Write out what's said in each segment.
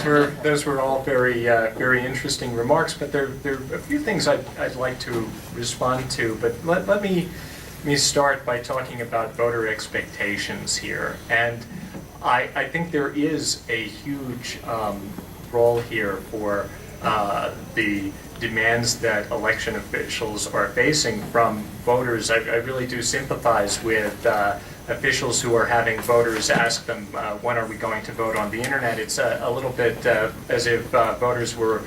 those were all very very interesting remarks. But there are a few things I'd like to respond to. But let me start by talking about voter expectations here. And I think there is a huge role here for the demands that election officials are facing from voters. I really do sympathize with officials who are having voters ask them, when are we going to vote on the internet? It's a little bit as if voters were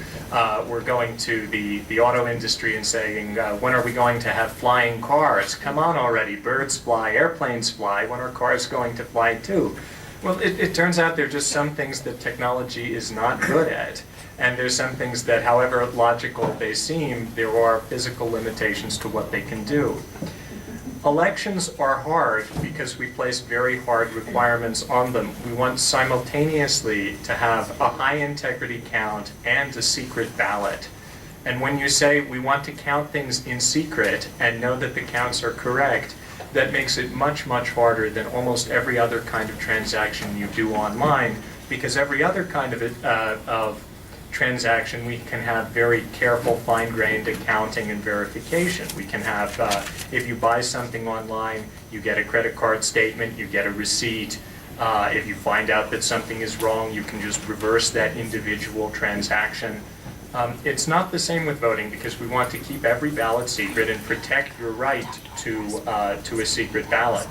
going to the auto industry and saying, when are we going to have flying cars? Come on already, birds fly, airplanes fly, when are cars going to fly too? Well, it turns out there are just some things that technology is not good at. And there's some things that, however logical they seem, there are physical limitations to what they can do. Elections are hard because we place very hard requirements on them. We want simultaneously to have a high integrity count and a secret ballot. And when you say we want to count things in secret and know that the counts are correct, that makes it much, much harder than almost every other kind of transaction you do online, because every other kind of transaction we can have very careful, fine-grained accounting and verification. We can have, if you buy something online, you get a credit card statement, you get a receipt. If you find out that something is wrong, you can just reverse that individual transaction. It's not the same with voting, because we want to keep every ballot secret and protect your right to a secret ballot.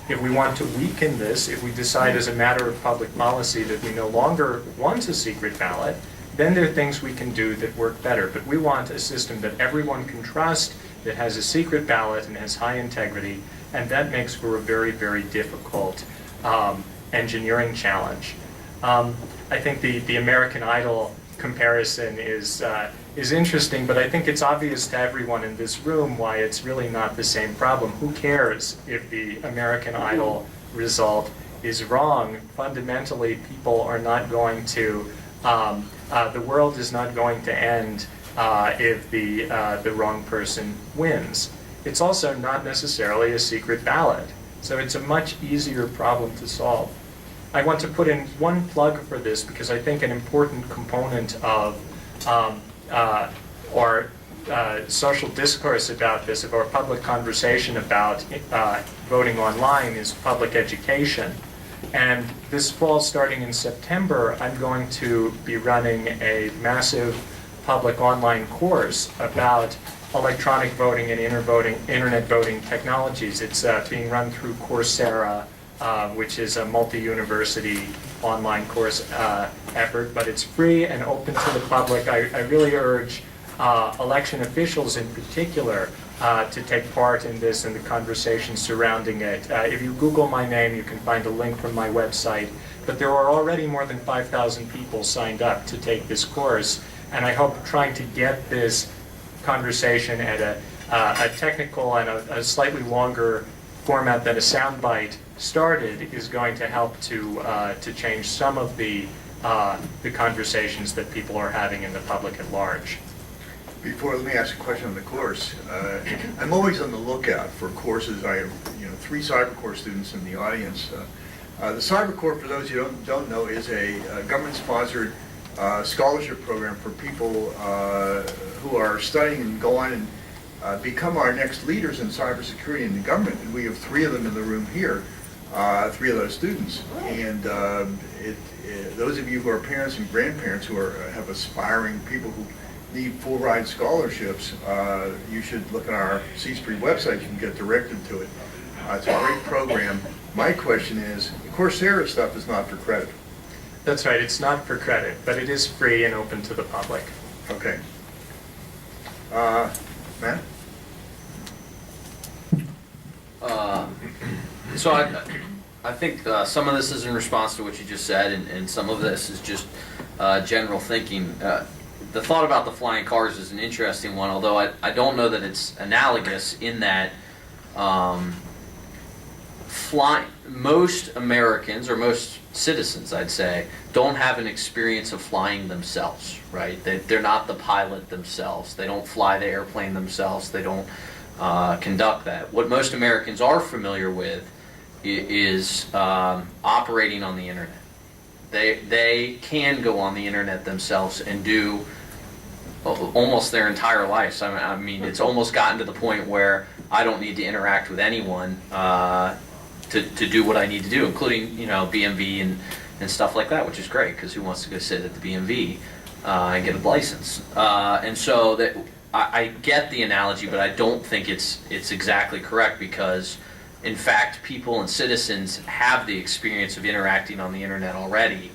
If we want to weaken this, if we decide as a matter of public policy that we no longer want a secret ballot, then there are things we can do that work better. But we want a system that everyone can trust, that has a secret ballot and has high integrity, and that makes for a very, very difficult engineering challenge. I think the American Idol comparison is interesting, but I think it's obvious to everyone in this room why it's really not the same problem. Who cares if the American Idol result is wrong? Fundamentally, people are not going to, the world is not going to end if the wrong person wins. It's also not necessarily a secret ballot, so it's a much easier problem to solve. I want to put in one plug for this because I think an important component of our social discourse about this, of our public conversation about voting online, is public education. And this fall, starting in September, I'm going to be running a massive public online course about electronic voting and internet voting technologies. It's being run through Coursera, which is a multi-university online course effort, but it's free and open to the public. I really urge election officials in particular to take part in this and the conversation surrounding it. If you Google my name, you can find a link from my website, but there are already more than 5,000 people signed up to take this course, and I hope trying to get this conversation at a technical and a slightly longer format than a soundbite started is going to help to change some of the conversations that people are having in the public at large. Let me ask a question on the course. I'm always on the lookout for courses. I have 3 Cyber Corps students in the audience. The Cyber Corps, for those who don't know, is a government-sponsored scholarship program for people who are studying and go on and become our next leaders in cybersecurity in the government. And we have 3 of them in the room here, 3 of those students. And those of you who are parents and grandparents who have aspiring people who need full ride scholarships, you should look at our C-Spree website. You can get directed to it. It's a great program. My question is, the Coursera stuff is not for credit. That's right, it's not for credit, but it is free and open to the public. Okay. Matt? So I think some of this is in response to what you just said, and some of this is just general thinking. The thought about the flying cars is an interesting one, although I don't know that it's analogous in that most Americans, or most citizens, I'd say, don't have an experience of flying themselves, right? They're not the pilot themselves. They don't fly the airplane themselves. They don't conduct that. What most Americans are familiar with is operating on the internet. They can go on the internet themselves and do almost their entire lives. I mean, it's almost gotten to the point where I don't need to interact with anyone to do what I need to do, including, you know, BMV and stuff like that, which is great, because who wants to go sit at the BMV and get a license? And so that I get the analogy, but I don't think it's exactly correct, because in fact people and citizens have the experience of interacting on the internet already,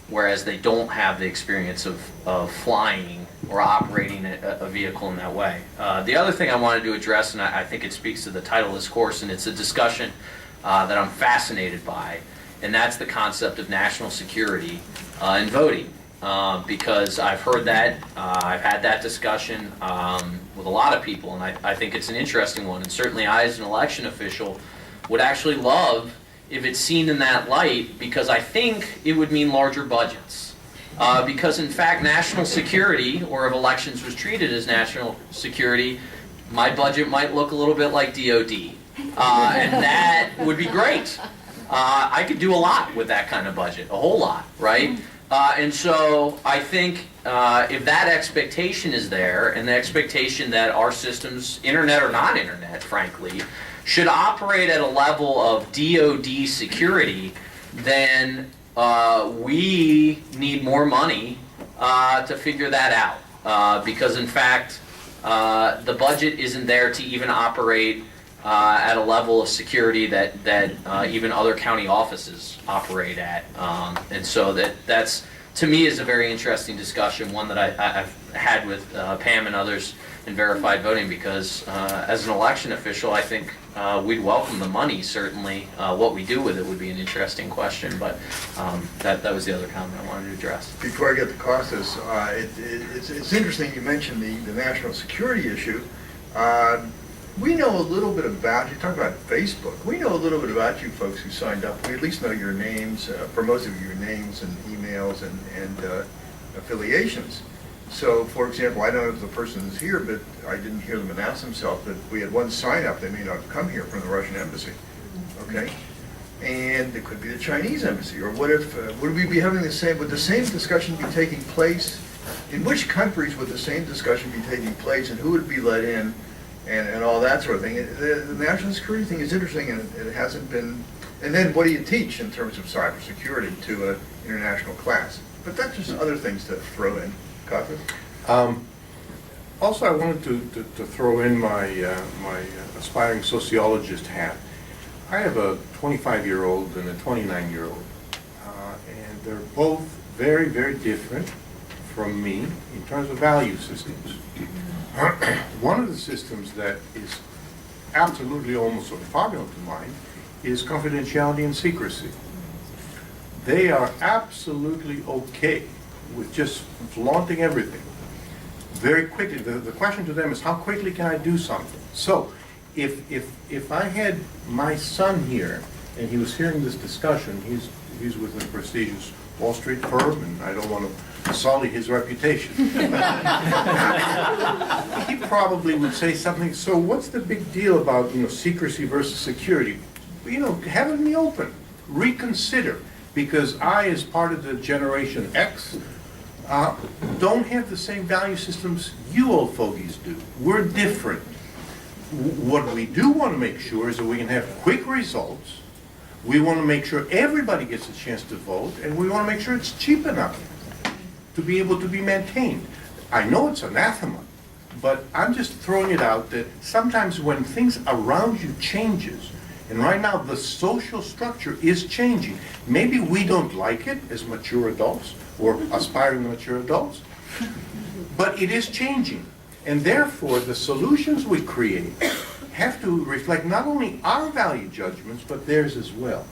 whereas they don't have the experience of flying or operating a vehicle in that way. The other thing I wanted to address, and I think it speaks to the title of this course, and it's a discussion that I'm fascinated by, and that's the concept of national security in voting. Because I've heard that, I've had that discussion with a lot of people, and I think it's an interesting one. And certainly I, as an election official, would actually love if it's seen in that light, because I think it would mean larger budgets. Because in fact, national security, or if elections was treated as national security, my budget might look a little bit like DOD. And that would be great. I could do a lot with that kind of budget, a whole lot, right? And so I think if that expectation is there, and the expectation that our systems, internet or not internet, frankly, should operate at a level of DoD security, then we need more money to figure that out. Because in fact, the budget isn't there to even operate at a level of security that even other county offices operate at. And so that's, to me, is a very interesting discussion, one that I've had with Pam and others in verified voting, because as an election official, I think we'd welcome the money, certainly. What we do with it would be an interesting question, but that was the other comment I wanted to address. Before I get to Costas, it's interesting you mentioned the national security issue. We know a little bit about, you talk about Facebook, we know a little bit about you folks who signed up. We at least know your names, for most of you, your names and emails and affiliations. So, for example, I don't know if the person is here, but I didn't hear them announce themselves, but we had one sign up, they may not have come here from the Russian embassy, okay? And it could be the Chinese embassy, or what if, would we be having would the same discussion be taking place? In which countries would the same discussion be taking place, and who would be let in? And all that sort of thing. The national security thing is interesting, and it hasn't been. And then what do you teach in terms of cybersecurity to an international class? But that's just other things to throw in. Costas? Also, I wanted to throw in my aspiring sociologist hat. I have a 25-year-old and a 29-year-old, and they're both very, very different from me in terms of value systems. One of the systems that is absolutely almost orthogonal to mine is confidentiality and secrecy. They are absolutely okay with just flaunting everything very quickly. The question to them is, how quickly can I do something? So if I had my son here and he was hearing this discussion, he's with a prestigious Wall Street firm, and I don't want to sully his reputation. He probably would say something, so what's the big deal about, secrecy versus security? Have it in the open. Reconsider. Because I, as part of the Generation X, don't have the same value systems you old fogies do. We're different. What we do want to make sure is that we can have quick results. We want to make sure everybody gets a chance to vote, and we want to make sure it's cheap enough to be able to be maintained. I know it's anathema, but I'm just throwing it out that sometimes when things around you changes, and right now the social structure is changing, maybe we don't like it as mature adults or aspiring mature adults, but it is changing. And therefore, the solutions we create have to reflect not only our value judgments, but theirs as well.